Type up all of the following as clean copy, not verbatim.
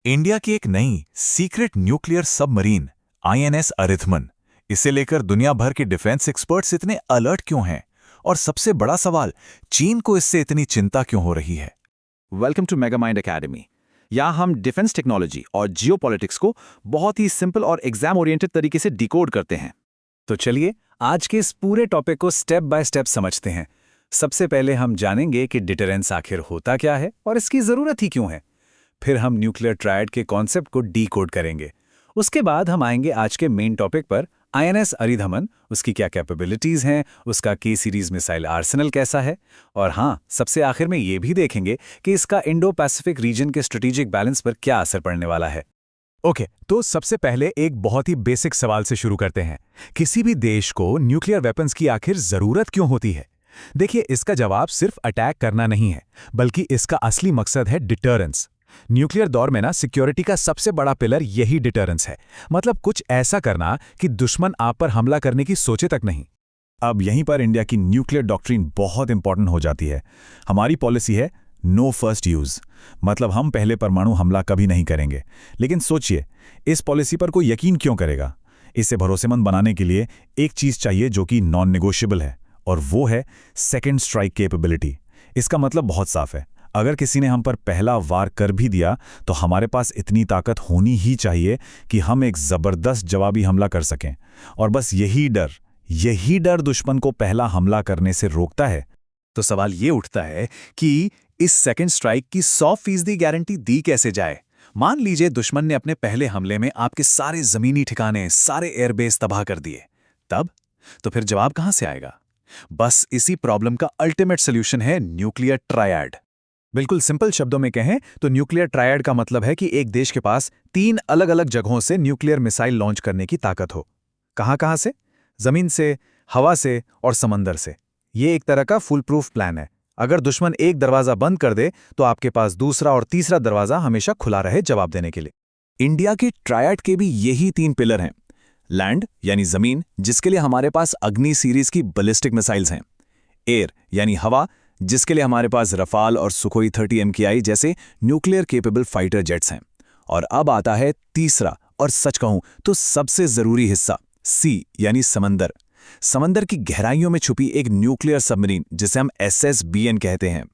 India की एक नई सीक्रेट न्यूक्लियर सबमरीन आईएनएस अरिथमन, इसे लेकर दुनिया भर के डिफेंस एक्सपर्ट्स इतने अलर्ट क्यों हैं? और सबसे बड़ा सवाल, चीन को इससे इतनी चिंता क्यों हो रही है? Welcome to Megamind academy. यहाँ हम डिफेंस टेक्नोलॉजी और जियोपॉलिटिक्स को बहुत ही सिंपल और एग्जाम ओरिएंटेड तरीके से डिकोड करते हैं। तो चलिए आज के इस पूरे टॉपिक को स्टेप बाय स्टेप समझते हैं। सबसे पहले हम जानेंगे कि डिटरेंस आखिर होता क्या है और इसकी जरूरत ही क्यों है। फिर हम न्यूक्लियर ट्रायड के कॉन्सेप्ट को डीकोड करेंगे। उसके बाद हम आएंगे आज के मेन टॉपिक पर, आईएनएस अरिधमन, उसकी क्या कैपेबिलिटीज हैं, उसका के सीरीज मिसाइल आर्सेनल कैसा है, और हाँ, सबसे आखिर में ये भी देखेंगे कि इसका इंडो पैसिफिक रीजन के स्ट्रेटेजिक बैलेंस पर क्या असर पड़ने वाला है। ओके, तो सबसे पहले एक बहुत ही बेसिक सवाल से शुरू करते हैं। किसी भी देश को न्यूक्लियर वेपन्स की आखिर जरूरत क्यों होती है? देखिए, इसका जवाब सिर्फ अटैक करना नहीं है, बल्कि इसका असली मकसद है डिटरेंस। न्यूक्लियर दौर में सिक्योरिटी का सबसे बड़ा पिलर यही डिटरेंस है। मतलब कुछ ऐसा करना कि दुश्मन आप पर हमला करने की सोचे तक नहीं। अब यहीं पर इंडिया की न्यूक्लियर डॉक्ट्रिन बहुत इंपॉर्टेंट हो जाती है। हमारी पॉलिसी है नो फर्स्ट यूज, मतलब हम पहले परमाणु हमला कभी नहीं करेंगे। लेकिन सोचिए, इस पॉलिसी पर कोई यकीन क्यों करेगा? इसे भरोसेमंद बनाने के लिए एक चीज चाहिए जो कि नॉन नेगोशिएबल है, और वो है सेकेंड स्ट्राइक कैपेबिलिटी। इसका मतलब बहुत साफ है, अगर किसी ने हम पर पहला वार कर भी दिया तो हमारे पास इतनी ताकत होनी ही चाहिए कि हम एक जबरदस्त जवाबी हमला कर सकें। और बस यही डर दुश्मन को पहला हमला करने से रोकता है। तो सवाल ये उठता है कि इस सेकेंड स्ट्राइक की 100% गारंटी दी कैसे जाए? मान लीजिए दुश्मन ने अपने पहले हमले में आपके सारे जमीनी ठिकाने, सारे एयरबेस तबाह कर दिए। तब तो फिर जवाब कहां से आएगा? बस इसी प्रॉब्लम का अल्टीमेट सोल्यूशन है न्यूक्लियर ट्रायड। बिल्कुल सिंपल शब्दों में कहें तो न्यूक्लियर ट्रायड का मतलब है कि एक देश के पास 3 अलग-अलग जगहों से न्यूक्लियर मिसाइल लॉन्च करने की ताकत हो। कहां से? जमीन से, हवा से और समंदर से। ये एक तरह का फुल प्रूफ प्लान है। अगर दुश्मन एक दरवाजा बंद कर दे तो आपके पास दूसरा और तीसरा दरवाजा हमेशा खुला रहे जवाब देने के लिए। इंडिया के ट्रायड के भी यही 3 पिलर हैं। लैंड यानी जमीन, जिसके लिए हमारे पास अग्नि सीरीज की बैलिस्टिक मिसाइल्स हैं। एयर यानी हवा, जिसके लिए हमारे पास रफाल और सुखोई 30 MKI जैसे न्यूक्लियर केपेबल फाइटर जेट्स हैं। और अब आता है तीसरा और सच कहूं तो सबसे जरूरी हिस्सा, सी यानी समंदर। समंदर की गहराइयों में छुपी एक न्यूक्लियर सबमरीन, जिसे हम SSBN कहते हैं।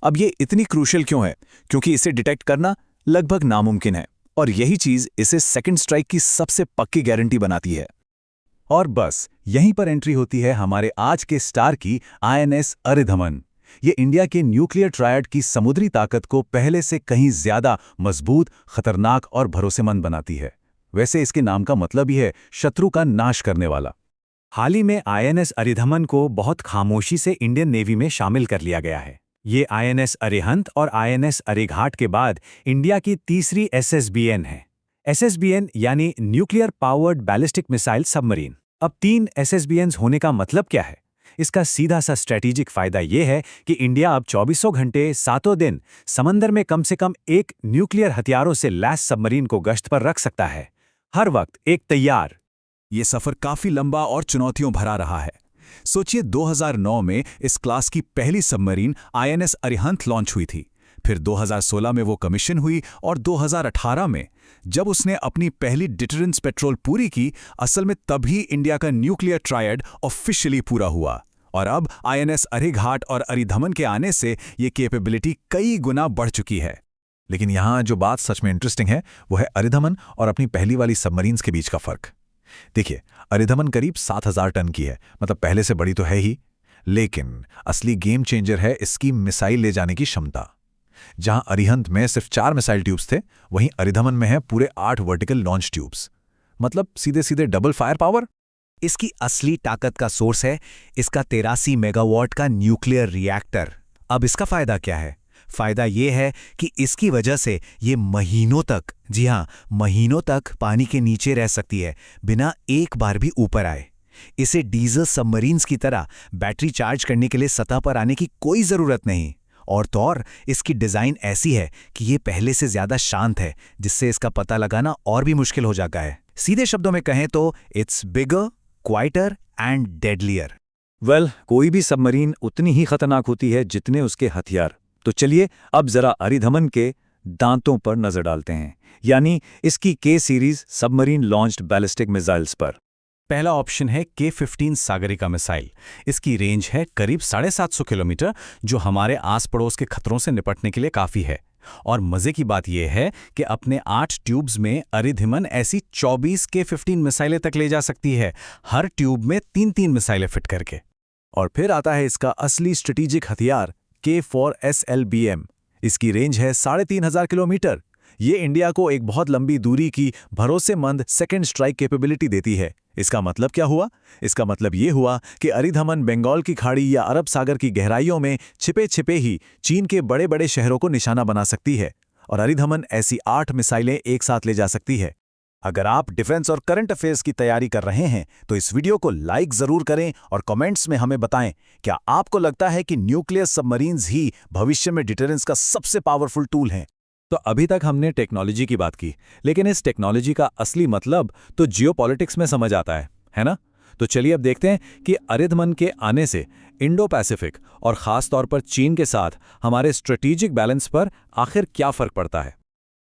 अब ये इतनी क्रूशियल क्यों है? क्योंकि इसे डिटेक्ट करना लगभग नामुमकिन है, और यही चीज इसे सेकंड स्ट्राइक की सबसे पक्की गारंटी बनाती है। और बस यहीं पर एंट्री होती है हमारे आज के स्टार की, आईएनएस अरिधमन। ये इंडिया के न्यूक्लियर ट्रायड की समुद्री ताकत को पहले से कहीं ज्यादा मजबूत, खतरनाक और भरोसेमंद बनाती है। वैसे इसके नाम का मतलब ही है शत्रु का नाश करने वाला। हाल ही में आईएनएस अरिधमन को बहुत खामोशी से इंडियन नेवी में शामिल कर लिया गया है। ये आईएनएस अरिहंत और आईएनएस अरिघाट के बाद इंडिया की तीसरी SSBN है। SSBN यानी nuclear powered ballistic missile submarine. अब 3 SSBNs होने का मतलब क्या है? इसका सीधा सा स्ट्रेटेजिक फायदा यह है कि इंडिया अब 24 घंटे 7 दिन समंदर में कम से कम एक न्यूक्लियर हथियारों से लैस सबमरीन को गश्त पर रख सकता है, हर वक्त एक तैयार। ये सफर काफी लंबा और चुनौतियों भरा रहा है। सोचिए, 2009 में इस क्लास की पहली सबमरीन आईएनएस अरिहंत लॉन्च हुई थी। फिर 2016 में वो कमीशन हुई, और 2018 में जब उसने अपनी पहली डिटरेंस पेट्रोल पूरी की, असल में तभी इंडिया का न्यूक्लियर ट्रायड ऑफिशियली पूरा हुआ। और अब आईएनएस अरिघाट और अरिधमन के आने से ये कैपेबिलिटी कई गुना बढ़ चुकी है। लेकिन यहाँ जो बात सच में इंटरेस्टिंग है, वो है अरिधमन और अपनी पहली वाली सबमरीन्स के बीच का फर्क। देखिए, अरिधमन करीब 7000 टन की है, मतलब पहले से बड़ी तो है ही, लेकिन असली गेम चेंजर है इसकी मिसाइल ले जाने की क्षमता। जहां अरिहंत में सिर्फ 4 मिसाइल ट्यूब्स थे, वहीं अरिधमन में है पूरे 8 वर्टिकल लॉन्च ट्यूब्स। मतलब सीधे सीधे डबल फायर पावर। इसकी असली ताकत का सोर्स है इसका 83 मेगावाट का न्यूक्लियर रिएक्टर। अब इसका फायदा क्या है? फायदा यह है कि इसकी वजह से ये महीनों तक, जी हां, महीनों तक पानी के नीचे रह सकती है, बिना एक बार भी ऊपर आए। इसे डीजल सबमरीन्स की तरह बैटरी चार्ज करने के लिए सतह पर आने की कोई जरूरत नहीं। और तो और इसकी डिजाइन ऐसी है कि ये पहले से ज्यादा शांत है, जिससे इसका पता लगाना और भी मुश्किल हो जाता है। सीधे शब्दों में कहें तो it's bigger, quieter and deadlier. कोई भी सबमरीन उतनी ही खतरनाक होती है जितने उसके हथियार। तो चलिए अब जरा अरिधमन के दांतों पर नजर डालते हैं, यानी इसकी के series submarine launched ballistic missiles पर। पहला ऑप्शन है K-15 सागरिका मिसाइल। इसकी रेंज है करीब 750 किलोमीटर, जो हमारे आस पड़ोस के खतरों से निपटने के लिए काफ़ी है। और मज़े की बात यह है कि अपने 8 ट्यूब्स में अरिधमन ऐसी 24 K-15 मिसाइलें तक ले जा सकती है, हर ट्यूब में 3-3 मिसाइलें फिट करके। और फिर आता है इसका असली स्ट्रेटेजिक हथियार K4 SLBM। इसकी रेंज है 3500 किलोमीटर। ये इंडिया को एक बहुत लंबी दूरी की भरोसेमंद सेकेंड स्ट्राइक कैपेबिलिटी देती है। इसका मतलब क्या हुआ? इसका मतलब ये हुआ कि अरिधमन बंगाल की खाड़ी या अरब सागर की गहराइयों में छिपे छिपे ही चीन के बड़े बड़े शहरों को निशाना बना सकती है, और अरिधमन ऐसी 8 मिसाइलें एक साथ ले जा सकती है। अगर आप डिफेंस और करंट अफेयर्स की तैयारी कर रहे हैं तो इस वीडियो को लाइक जरूर करें और कमेंट्स में हमें बताएं, क्या आपको लगता है कि न्यूक्लियर सबमरीन्स ही भविष्य में डिटरेंस का सबसे पावरफुल टूल हैं? तो अभी तक हमने टेक्नोलॉजी की बात की, लेकिन इस टेक्नोलॉजी का असली मतलब तो जियोपॉलिटिक्स में समझ आता है ना? तो चलिए अब देखते हैं कि अरिधमन के आने से इंडो पैसिफिक और ख़ास तौर पर चीन के साथ हमारे स्ट्रेटेजिक बैलेंस पर आखिर क्या फ़र्क पड़ता है।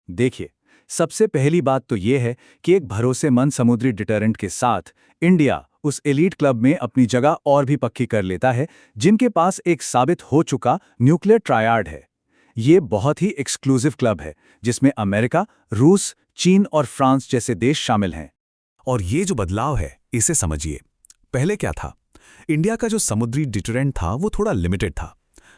देखिए, सबसे पहली बात तो ये है कि एक भरोसेमंद समुद्री डिटरेंट के साथ इंडिया उस एलीट क्लब में अपनी जगह और भी पक्की कर लेता है, जिनके पास एक साबित हो चुका न्यूक्लियर ट्रायड है। ये बहुत ही एक्सक्लूसिव क्लब है, जिसमें अमेरिका, रूस, चीन और फ्रांस जैसे देश शामिल हैं। और ये जो बदलाव है, इसे समझिए। पहले क्या था? इंडिया का जो समुद्री डिटरेंट था वो थोड़ा लिमिटेड था।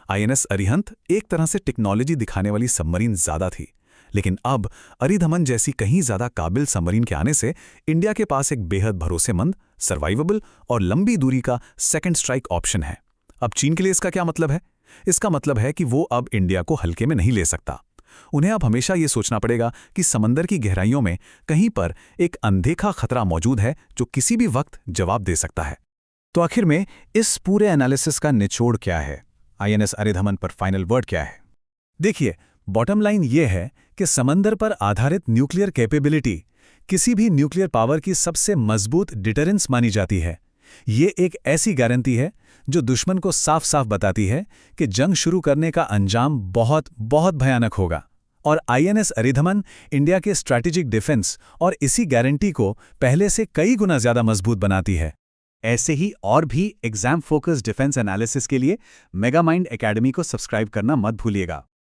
INS अरिहंत एक तरह से टेक्नोलॉजी दिखाने वाली सबमरीन ज़्यादा थी, लेकिन अब अरिधमन जैसी कहीं ज़्यादा काबिल सबमरीन के आने से इंडिया के पास एक बेहद भरोसेमंद, सर्वाइवेबल और लंबी दूरी का सेकंड स्ट्राइक ऑप्शन है। अब चीन के लिए इसका क्या मतलब है? इसका मतलब है कि वो अब इंडिया को हल्के में नहीं ले सकता। उन्हें अब हमेशा ये सोचना पड़ेगा कि समंदर की गहराइयों में कहीं पर एक अनदेखा खतरा मौजूद है जो किसी भी वक्त जवाब दे सकता है। तो आखिर में इस पूरे एनालिसिस का निचोड़ क्या है? INS अरिधमन पर फाइनल वर्ड क्या है? देखिए, बॉटम लाइन ये है कि समंदर पर आधारित न्यूक्लियर कैपेबिलिटी किसी भी न्यूक्लियर पावर की सबसे मजबूत डिटरेंस मानी जाती है। ये एक ऐसी गारंटी है जो दुश्मन को साफ साफ बताती है कि जंग शुरू करने का अंजाम बहुत बहुत भयानक होगा। और INS अरिधमन इंडिया के स्ट्रैटेजिक डिफेंस और इसी गारंटी को पहले से कई गुना ज़्यादा मजबूत बनाती है। ऐसे ही और भी एग्जाम फोकस डिफेंस एनालिसिस के लिए मेगामाइंड एकेडमी को सब्सक्राइब करना मत भूलिएगा।